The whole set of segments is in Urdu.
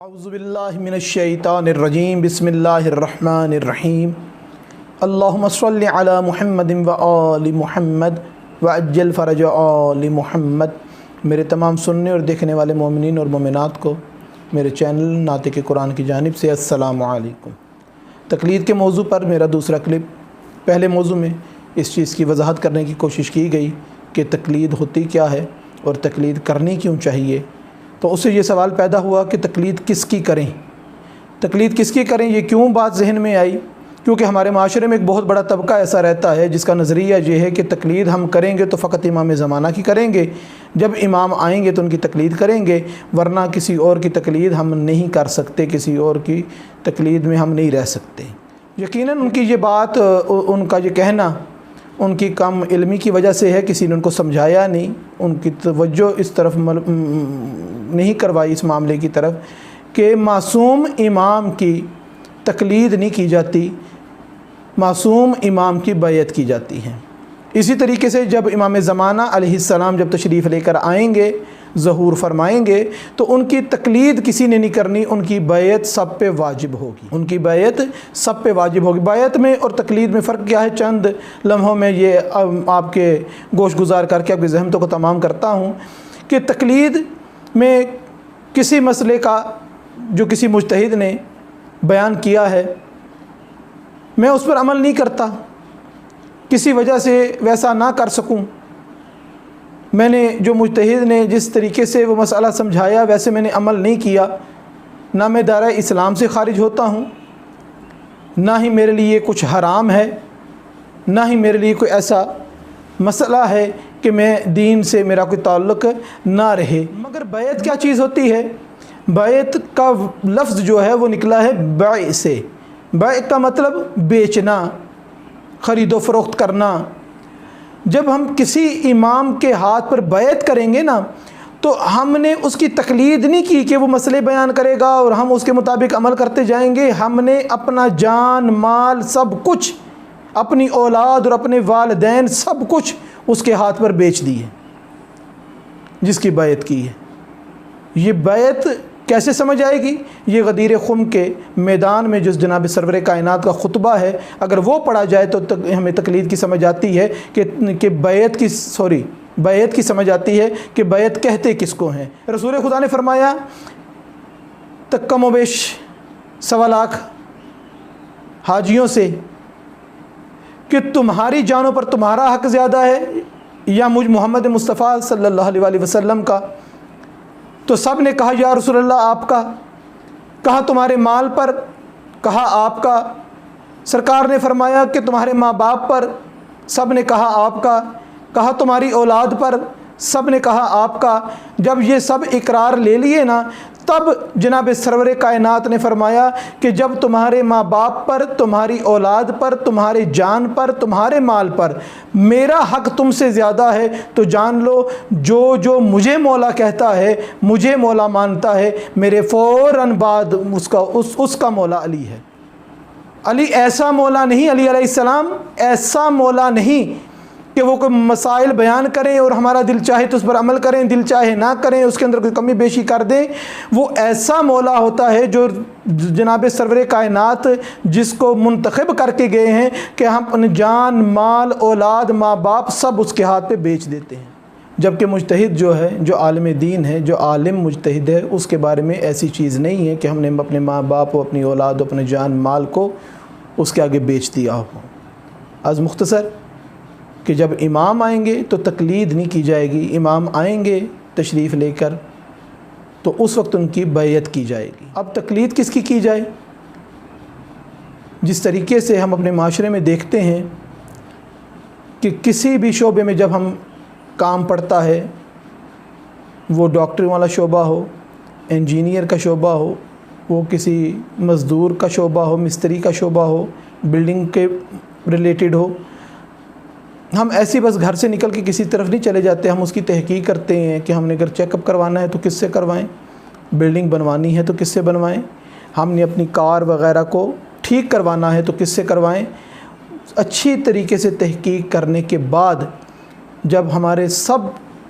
اعوذ باللہ من الشیطان الرجیم بسم اللہ الرحمن الرحیم اللہم صلی علی محمد و آل محمد وعجل فرج آل محمد۔ میرے تمام سننے اور دیکھنے والے مومنین اور مومنات کو میرے چینل ناطق قرآن کی جانب سے السلام علیکم۔ تقلید کے موضوع پر میرا دوسرا کلپ، پہلے موضوع میں اس چیز کی وضاحت کرنے کی کوشش کی گئی کہ تقلید ہوتی کیا ہے اور تقلید کرنی کیوں چاہیے۔ تو اس سے یہ سوال پیدا ہوا کہ تقلید کس کی کریں، تقلید کس کی کریں، یہ کیوں بات ذہن میں آئی؟ کیونکہ ہمارے معاشرے میں ایک بہت بڑا طبقہ ایسا رہتا ہے جس کا نظریہ یہ ہے کہ تقلید ہم کریں گے تو فقط امام زمانہ کی کریں گے، جب امام آئیں گے تو ان کی تقلید کریں گے، ورنہ کسی اور کی تقلید ہم نہیں کر سکتے، کسی اور کی تقلید میں ہم نہیں رہ سکتے۔ یقیناً ان کی یہ بات، ان کا یہ کہنا ان کی کم علمی کی وجہ سے ہے، کسی نے ان کو سمجھایا نہیں، ان کی توجہ اس طرف نہیں کروائی، اس معاملے کی طرف کہ معصوم امام کی تقلید نہیں کی جاتی، معصوم امام کی بیعت کی جاتی ہے۔ اسی طریقے سے جب امام زمانہ علیہ السلام جب تشریف لے کر آئیں گے، ظہور فرمائیں گے، تو ان کی تقلید کسی نے نہیں کرنی، ان کی بیعت سب پہ واجب ہوگی، ان کی بیعت سب پہ واجب ہوگی۔ بیعت میں اور تقلید میں فرق کیا ہے؟ چند لمحوں میں یہ آپ کے گوش گزار کر کے آپ کی زحمتوں کو تمام کرتا ہوں کہ تقلید میں کسی مسئلے کا جو کسی مجتہد نے بیان کیا ہے، میں اس پر عمل نہیں کرتا، کسی وجہ سے ویسا نہ کر سکوں، میں نے جو مجتہد نے جس طریقے سے وہ مسئلہ سمجھایا ویسے میں نے عمل نہیں کیا، نہ میں دائرہ اسلام سے خارج ہوتا ہوں، نہ ہی میرے لیے کچھ حرام ہے، نہ ہی میرے لیے کوئی ایسا مسئلہ ہے کہ میں دین سے میرا کوئی تعلق نہ رہے۔ مگر بیعت کیا چیز ہوتی ہے؟ بیعت کا لفظ جو ہے وہ نکلا ہے بیع سے۔ بیع کا مطلب بیچنا، خرید و فروخت کرنا۔ جب ہم کسی امام کے ہاتھ پر بیعت کریں گے نا، تو ہم نے اس کی تقلید نہیں کی کہ وہ مسئلے بیان کرے گا اور ہم اس کے مطابق عمل کرتے جائیں گے، ہم نے اپنا جان مال سب کچھ، اپنی اولاد اور اپنے والدین سب کچھ اس کے ہاتھ پر بیچ دی ہے جس کی بیعت کی ہے۔ یہ بیعت کیسے سمجھ آئے گی؟ یہ غدیر خم کے میدان میں جس جناب سرور کائنات کا خطبہ ہے، اگر وہ پڑھا جائے تو ہمیں تقلید کی سمجھ آتی ہے کہ بیعت کی سمجھ آتی ہے کہ بیعت کہتے کس کو ہیں۔ رسول خدا نے فرمایا کم و بیش 1.25 لاکھ حاجیوں سے کہ تمہاری جانوں پر تمہارا حق زیادہ ہے یا مجھ محمد مصطفیٰ صلی اللہ علیہ وسلم کا؟ تو سب نے کہا یا رسول اللہ آپ کا۔ کہا تمہارے مال پر؟ کہا آپ کا۔ سرکار نے فرمایا کہ تمہارے ماں باپ پر؟ سب نے کہا آپ کا۔ کہا تمہاری اولاد پر؟ سب نے کہا آپ کا۔ جب یہ سب اقرار لے لیے نا، تب جناب سرور کائنات نے فرمایا کہ جب تمہارے ماں باپ پر، تمہاری اولاد پر، تمہارے جان پر، تمہارے مال پر میرا حق تم سے زیادہ ہے تو جان لو جو مجھے مولا کہتا ہے، مجھے مولا مانتا ہے، میرے فوراً بعد اس کا مولا علی ہے۔ علی ایسا مولا نہیں، علی علیہ السلام ایسا مولا نہیں کہ وہ کوئی مسائل بیان کریں اور ہمارا دل چاہے تو اس پر عمل کریں، دل چاہے نہ کریں، اس کے اندر کوئی کمی بیشی کر دیں۔ وہ ایسا مولا ہوتا ہے جو جناب سرور کائنات جس کو منتخب کر کے گئے ہیں کہ ہم اپنے جان مال اولاد ماں باپ سب اس کے ہاتھ پہ بیچ دیتے ہیں۔ جبکہ مجتہد جو ہے، جو عالم دین ہے، جو عالم مجتہد ہے، اس کے بارے میں ایسی چیز نہیں ہے کہ ہم نے اپنے ماں باپ و اپنی اولاد و اپنے جان مال کو اس کے آگے بیچ دیا ہو۔ از مختصر کہ جب امام آئیں گے تو تقلید نہیں کی جائے گی، امام آئیں گے تشریف لے کر تو اس وقت ان کی بیعت کی جائے گی۔ اب تقلید کس کی جائے؟ جس طریقے سے ہم اپنے معاشرے میں دیکھتے ہیں کہ کسی بھی شعبے میں جب ہم کام پڑتا ہے، وہ ڈاکٹر والا شعبہ ہو، انجینئر کا شعبہ ہو، وہ کسی مزدور کا شعبہ ہو، مستری کا شعبہ ہو، بلڈنگ کے ریلیٹڈ ہو، ہم ایسی بس گھر سے نکل کے کسی طرف نہیں چلے جاتے، ہم اس کی تحقیق کرتے ہیں کہ ہم نے اگر چیک اپ کروانا ہے تو کس سے کروائیں، بلڈنگ بنوانی ہے تو کس سے بنوائیں، ہم نے اپنی کار وغیرہ کو ٹھیک کروانا ہے تو کس سے کروائیں۔ اچھی طریقے سے تحقیق کرنے کے بعد جب ہمارے سب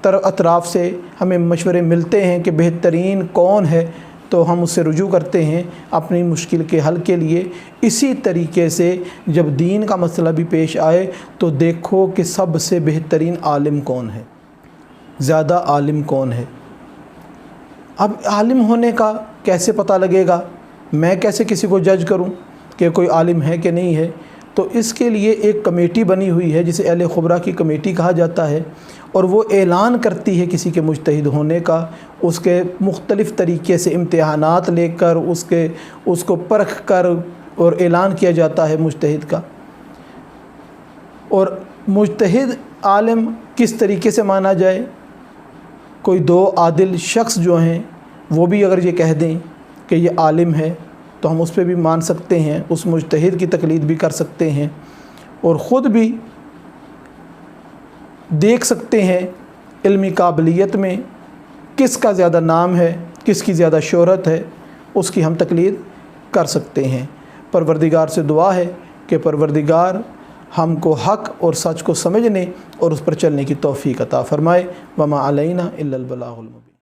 اطراف سے ہمیں مشورے ملتے ہیں کہ بہترین کون ہے تو ہم اس سے رجوع کرتے ہیں اپنی مشکل کے حل کے لیے۔ اسی طریقے سے جب دین کا مسئلہ بھی پیش آئے تو دیکھو کہ سب سے بہترین عالم کون ہے، زیادہ عالم کون ہے۔ اب عالم ہونے کا کیسے پتہ لگے گا؟ میں کیسے کسی کو جج کروں کہ کوئی عالم ہے کہ نہیں ہے؟ تو اس کے لیے ایک کمیٹی بنی ہوئی ہے جسے اہل خبرہ کی کمیٹی کہا جاتا ہے، اور وہ اعلان کرتی ہے کسی کے مجتہد ہونے کا، اس کے مختلف طریقے سے امتحانات لے کر اس کو پرکھ کر اور اعلان کیا جاتا ہے مجتہد کا۔ اور مجتہد عالم کس طریقے سے مانا جائے؟ کوئی دو عادل شخص جو ہیں وہ بھی اگر یہ کہہ دیں کہ یہ عالم ہے تو ہم اس پہ بھی مان سکتے ہیں، اس مجتہد کی تقلید بھی کر سکتے ہیں، اور خود بھی دیکھ سکتے ہیں علمی قابلیت میں کس کا زیادہ نام ہے، کس کی زیادہ شہرت ہے، اس کی ہم تقلید کر سکتے ہیں۔ پروردگار سے دعا ہے کہ پروردگار ہم کو حق اور سچ کو سمجھنے اور اس پر چلنے کی توفیق عطا فرمائے۔ وما علینا الا البلاغ المبین۔